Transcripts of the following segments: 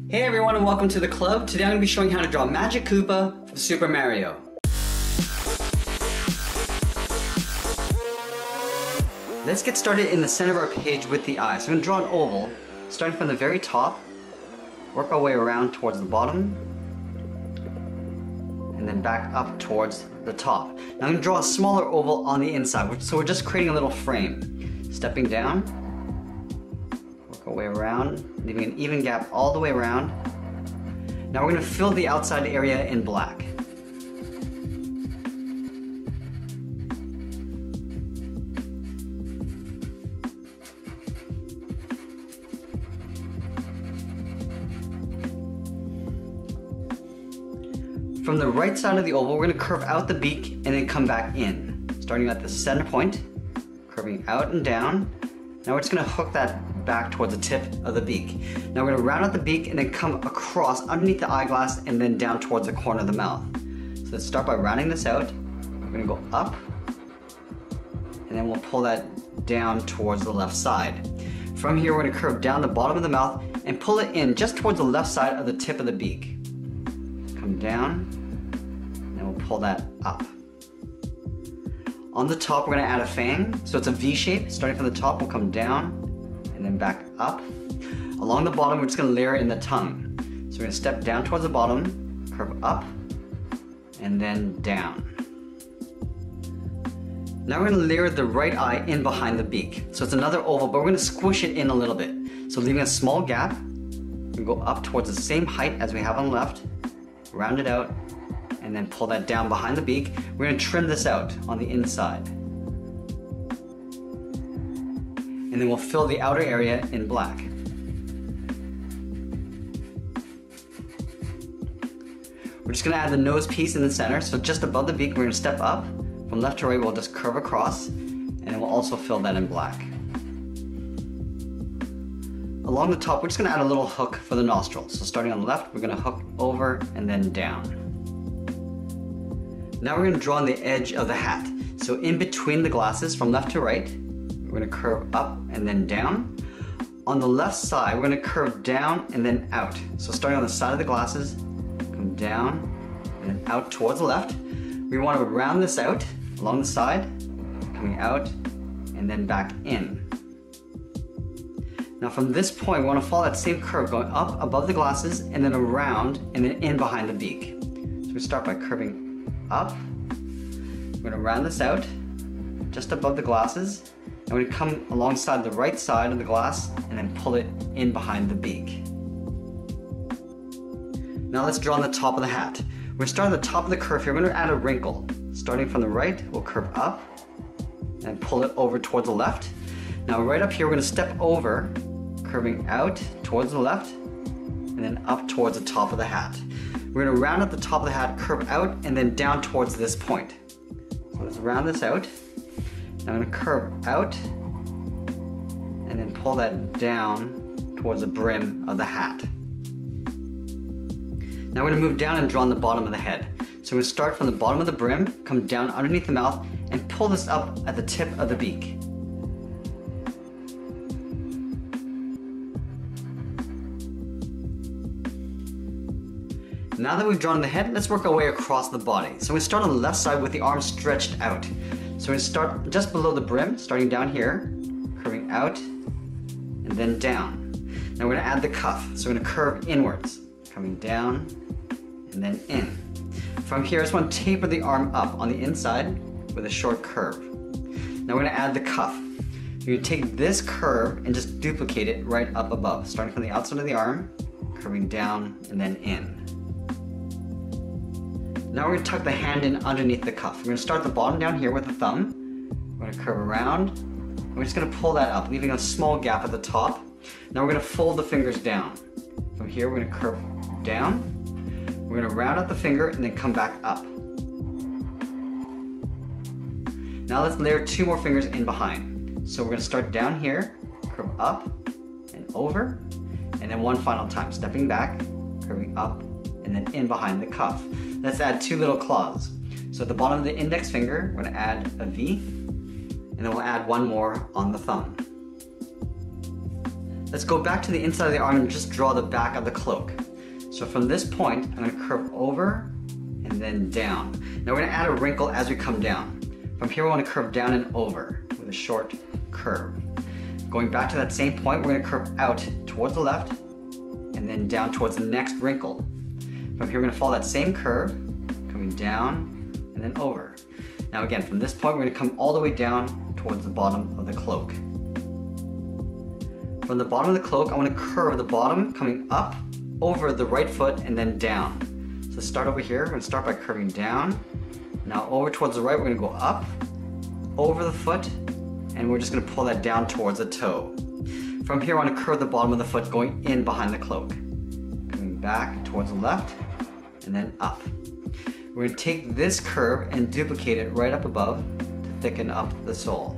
Hey everyone and welcome to the club. Today I'm going to be showing how to draw Magikoopa from Super Mario. Let's get started in the center of our page with the eye. So I'm going to draw an oval, starting from the very top, work our way around towards the bottom, and then back up towards the top. Now I'm going to draw a smaller oval on the inside, so we're just creating a little frame. Stepping down, work our way around, leaving an even gap all the way around. Now we're going to fill the outside area in black. From the right side of the oval, we're going to curve out the beak and then come back in. Starting at the center point, curving out and down. Now we're just going to hook that back towards the tip of the beak. Now we're going to round out the beak and then come across underneath the eyeglass and then down towards the corner of the mouth. So let's start by rounding this out. We're going to go up and then we'll pull that down towards the left side. From here we're going to curve down the bottom of the mouth and pull it in just towards the left side of the tip of the beak. Come down and we'll pull that up. On the top we're going to add a fang, so it's a V shape. Starting from the top we'll come down and then back up. Along the bottom we're just going to layer in the tongue. So we're going to step down towards the bottom, curve up, and then down. Now we're going to layer the right eye in behind the beak. So it's another oval, but we're going to squish it in a little bit. So leaving a small gap, we go up towards the same height as we have on the left, round it out, and then pull that down behind the beak. We're going to trim this out on the inside. And then we'll fill the outer area in black. We're just going to add the nose piece in the center, so just above the beak we're going to step up. From left to right we'll just curve across, and then we'll also fill that in black. Along the top we're just going to add a little hook for the nostrils. So starting on the left we're going to hook over and then down. Now we're going to draw on the edge of the hat. So in between the glasses from left to right, we're going to curve up and then down. On the left side, we're going to curve down and then out. So starting on the side of the glasses, come down and then out towards the left. We want to round this out along the side, coming out and then back in. Now from this point, we want to follow that same curve, going up above the glasses and then around and then in behind the beak. So we start by curving up. We're going to round this out just above the glasses, and we're going to come alongside the right side of the glass and then pull it in behind the beak. Now let's draw on the top of the hat. We're going to start at the top of the curve here. We're going to add a wrinkle. Starting from the right, we'll curve up and pull it over towards the left. Now right up here we're going to step over, curving out towards the left and then up towards the top of the hat. We're going to round at the top of the hat, curve out, and then down towards this point. So let's round this out. Now I'm going to curve out and then pull that down towards the brim of the hat. Now we're going to move down and draw on the bottom of the head. So we're going to start from the bottom of the brim, come down underneath the mouth, and pull this up at the tip of the beak. Now that we've drawn the head, let's work our way across the body. So we start on the left side with the arms stretched out. So we start just below the brim, starting down here, curving out, and then down. Now we're going to add the cuff. So we're going to curve inwards, coming down, and then in. From here, I just want to taper the arm up on the inside with a short curve. Now we're going to add the cuff. You're going to take this curve and just duplicate it right up above, starting from the outside of the arm, curving down, and then in. Now we're going to tuck the hand in underneath the cuff. We're going to start at the bottom down here with the thumb. We're going to curve around. We're just going to pull that up, leaving a small gap at the top. Now we're going to fold the fingers down. From here we're going to curve down. We're going to round out the finger and then come back up. Now let's layer two more fingers in behind. So we're going to start down here, curve up and over, and then one final time, stepping back, curving up, and then in behind the cuff. Let's add two little claws. So at the bottom of the index finger, we're going to add a V, and then we'll add one more on the thumb. Let's go back to the inside of the arm and just draw the back of the cloak. So from this point, I'm going to curve over and then down. Now we're going to add a wrinkle as we come down. From here we want to curve down and over with a short curve. Going back to that same point, we're going to curve out towards the left and then down towards the next wrinkle. From here we're going to follow that same curve, coming down and then over. Now again, from this point we're going to come all the way down towards the bottom of the cloak. From the bottom of the cloak, I want to curve the bottom coming up over the right foot and then down. So start over here, we're going to start by curving down. Now over towards the right, we're going to go up, over the foot, and we're just going to pull that down towards the toe. From here, I want to curve the bottom of the foot going in behind the cloak. Coming back towards the left, and then up. We're going to take this curve and duplicate it right up above to thicken up the sole.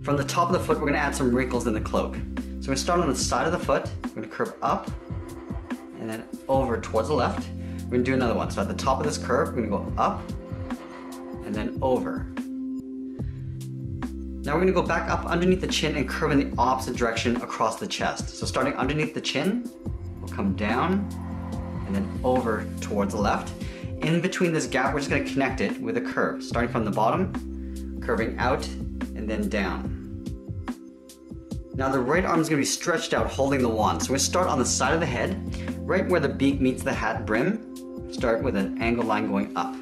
From the top of the foot, we're going to add some wrinkles in the cloak. So we're going to start on the side of the foot, we're going to curve up, and then over towards the left. We're going to do another one. So at the top of this curve, we're going to go up, and then over. Now we're going to go back up underneath the chin and curve in the opposite direction across the chest. So starting underneath the chin, we'll come down, and then over towards the left. In between this gap, we're just going to connect it with a curve. Starting from the bottom, curving out, and then down. Now the right arm is going to be stretched out holding the wand. So we're going to start on the side of the head, right where the beak meets the hat brim. Start with an angled line going up.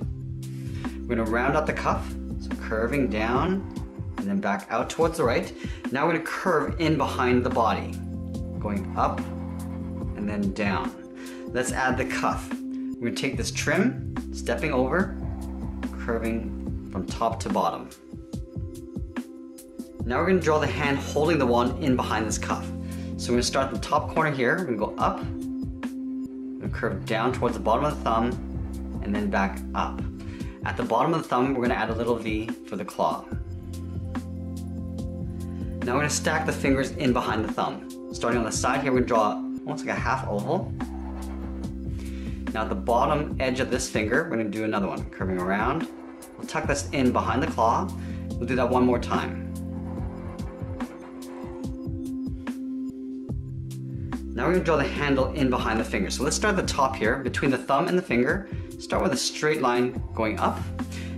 We're going to round out the cuff, so curving down and then back out towards the right. Now we're going to curve in behind the body, going up and then down. Let's add the cuff. We're going to take this trim, stepping over, curving from top to bottom. Now we're going to draw the hand holding the wand in behind this cuff. So we're going to start at the top corner here, we're going to go up, we're going to curve down towards the bottom of the thumb, and then back up. At the bottom of the thumb, we're going to add a little V for the claw. Now we're going to stack the fingers in behind the thumb. Starting on the side here, we're going to draw almost like a half oval. Now at the bottom edge of this finger, we're going to do another one, curving around. We'll tuck this in behind the claw. We'll do that one more time. Now we're going to draw the handle in behind the finger. So let's start at the top here, between the thumb and the finger. Start with a straight line going up.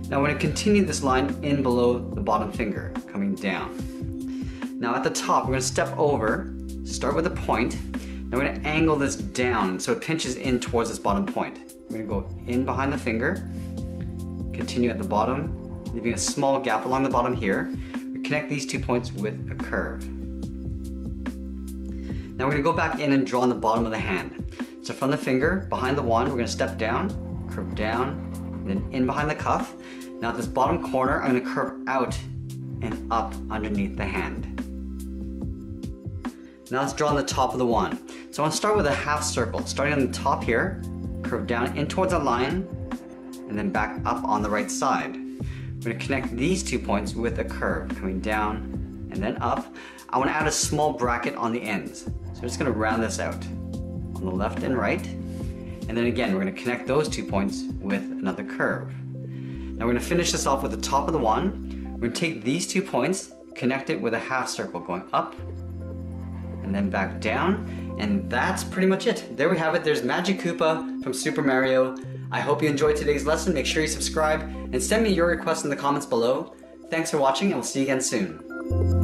Now we're going to continue this line in below the bottom finger, coming down. Now at the top, we're going to step over, start with a point. Now we're going to angle this down so it pinches in towards this bottom point. We're going to go in behind the finger, continue at the bottom, leaving a small gap along the bottom here. We connect these 2 points with a curve. Now we're going to go back in and draw on the bottom of the hand. So from the finger, behind the wand, we're going to step down, curve down, and then in behind the cuff. Now at this bottom corner, I'm going to curve out and up underneath the hand. Now let's draw on the top of the wand. So I want to start with a half circle. Starting on the top here, curve down in towards a line, and then back up on the right side. We're going to connect these 2 points with a curve, coming down and then up. I want to add a small bracket on the ends. So I'm just going to round this out on the left and right. And then again, we're going to connect those 2 points with another curve. Now we're going to finish this off with the top of the wand. We're going to take these 2 points, connect it with a half circle going up and then back down. And that's pretty much it. There we have it. There's Magikoopa from Super Mario. I hope you enjoyed today's lesson. Make sure you subscribe and send me your requests in the comments below. Thanks for watching, and we'll see you again soon.